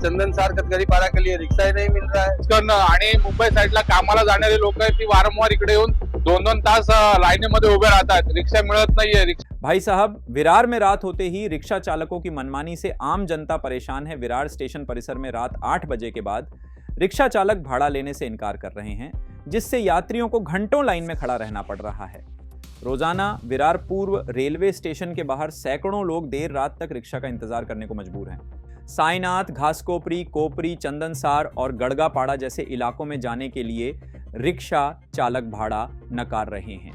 चंदनसार कतकरीपाड़ा के लिए रिक्शा ही नहीं मिल रहा है। करणं आणि मुंबई साईडला कामाला जाणारे लोक आहेत ती वारंवार इकडे येऊन 2-2 तास लाईनीमध्ये उभे राहतात, रिक्षा मिळत नाहीये। भाई साहब, विरार में रात होते ही रिक्शा चालकों की मनमानी से आम जनता परेशान है। विरार स्टेशन परिसर में रात 8 बजे के बाद रिक्शा चालक भाड़ा लेने से इनकार कर रहे हैं, जिससे यात्रियों को घंटों लाइन में खड़ा रहना पड़ रहा है। रोजाना विरार पूर्व रेलवे स्टेशन के बाहर सैकड़ों लोग देर रात तक रिक्शा का इंतजार करने को मजबूर हैं। साईनाथ, घासकोपरी, कोपरी, चंदनसार और गड़गापाड़ा जैसे इलाकों में जाने के लिए रिक्शा चालक भाड़ा नकार रहे हैं।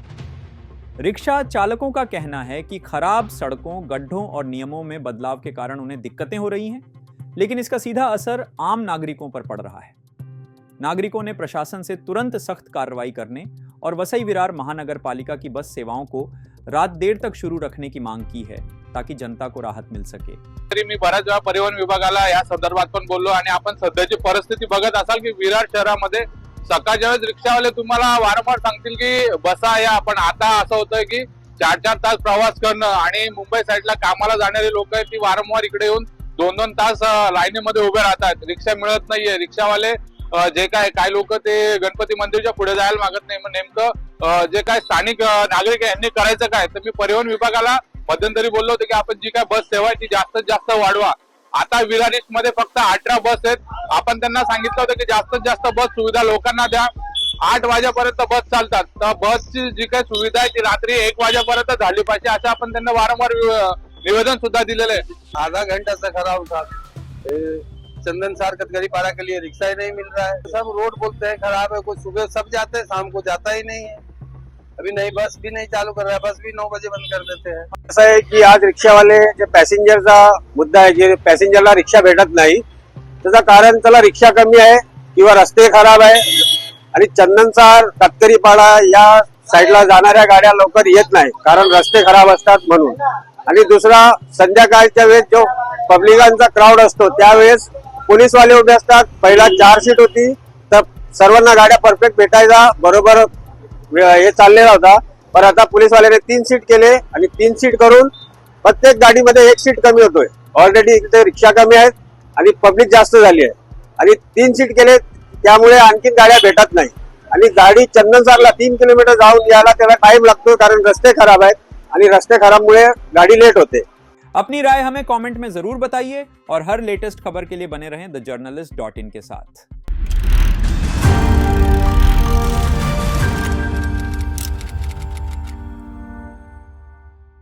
रिक्शा चालकों का कहना है कि खराब सड़कों, गड्ढों और नियमों में बदलाव के कारण उन्हें दिक्कतें हो रही हैं, लेकिन इसका सीधा असर आम नागरिकों पर पड़ रहा है। नागरिकों ने प्रशासन से तुरंत सख्त कार्रवाई करने और वसई विरार महानगर पालिका की बस सेवाओं को रात देर तक शुरू रखने की मांग की है, ताकि जनता को राहत मिल सके। तरी मी बऱ्याच वेळा परिवहन विभागाला या संदर्भात पण बोललो आणि आपण सध्याची परिस्थिती बघत असाल की विरार शहरामध्ये सकाळच्या वेळेस रिक्षावाले तुम्हाला वारंवार सांगतील की बसा या, पण आता असं होतंय की 4-4 तास प्रवास करणं आणि मुंबई साईडला कामाला जाणारे लोक आहेत ती वारंवार इकडे येऊन 2-2 तास लाईनीमध्ये उभे राहतात, रिक्षा मिळत नाहीये। रिक्षावाले जे काय लोक ते गणपती मंदिरच्या पुढे जायला मागत नाही। नेमकं जे काय स्थानिक नागरिक यांनी करायचं काय, तर मी परिवहन विभागाला मध्यंतरी बोललो होतो की आपण जी काय बस सेवा आहे ती जास्तीत जास्त वाढवा। आता विरार ईस्ट मध्ये फक्त 18 बस आहेत, आपण त्यांना सांगितलं होतं की जास्तीत जास्त बस सुविधा लोकांना द्या। 8 वाजेपर्यंत बस चालतात, तर बसची जी काही सुविधा आहे ती रात्री 1 वाजेपर्यंत झाली पाहिजे, असं आपण त्यांना वारंवार निवेदन सुद्धा दिलेलं आहे। आधा घंटा से खराब था। चंदनसार कतकरीपाड़ा के लिए रिक्शा ही नहीं मिल रहा है। सब रोड बोलते हैं खराब है, कोई सुबह सब जाते हैं, शाम को जाता ही नहीं है। अभी नई बस भी नहीं चालू कर रहा है, बस भी 9 बजे बंद कर देते हैं। असं आहे की आज रिक्षावाले जे पॅसेंजरचा मुद्दा आहे की पॅसेंजरला रिक्षा भेटत नाही, त्याचं कारण त्याला रिक्षा कमी आहे किंवा रस्ते खराब आहे आणि चंदनसार कतकरीपाड़ा या साईडला जाणाऱ्या गाड्या लवकर येत नाही, कारण रस्ते खराब असतात म्हणून। आणि दुसरा, संध्याकाळच्या वेळेस जो पब्लिकांचा क्राऊड असतो त्यावेळेस पोलीसवाले उभे असतात। पहिला 4 सीट होती, तर सर्वांना गाड्या परफेक्ट भेटायचा बरोबर हे चाललेला होता, पण आता पोलीसवाल्याने 3 सीट केले आणि 3 सीट करून प्रत्येक गाडीमध्ये 1 सीट कमी होतोय। ऑलरेडी इथे रिक्षा कमी आहेत आणि पब्लिक जास्त झाली आहे आणि 3 सीट केले, त्यामुळे आणखीन गाड्या भेटत नाही आणि गाडी चंदनसारला 3 किलोमीटर जाऊन यायला त्याला टाइम लागतो, कारण रस्ते खराब आहेत आणि रस्ते खराबमुळे गाड़ी लेट होते। अपनी राय हमें कमेंट में जरूर बताइए और हर लेटेस्ट खबर के लिए बने रहें thejurnalist.in के साथ।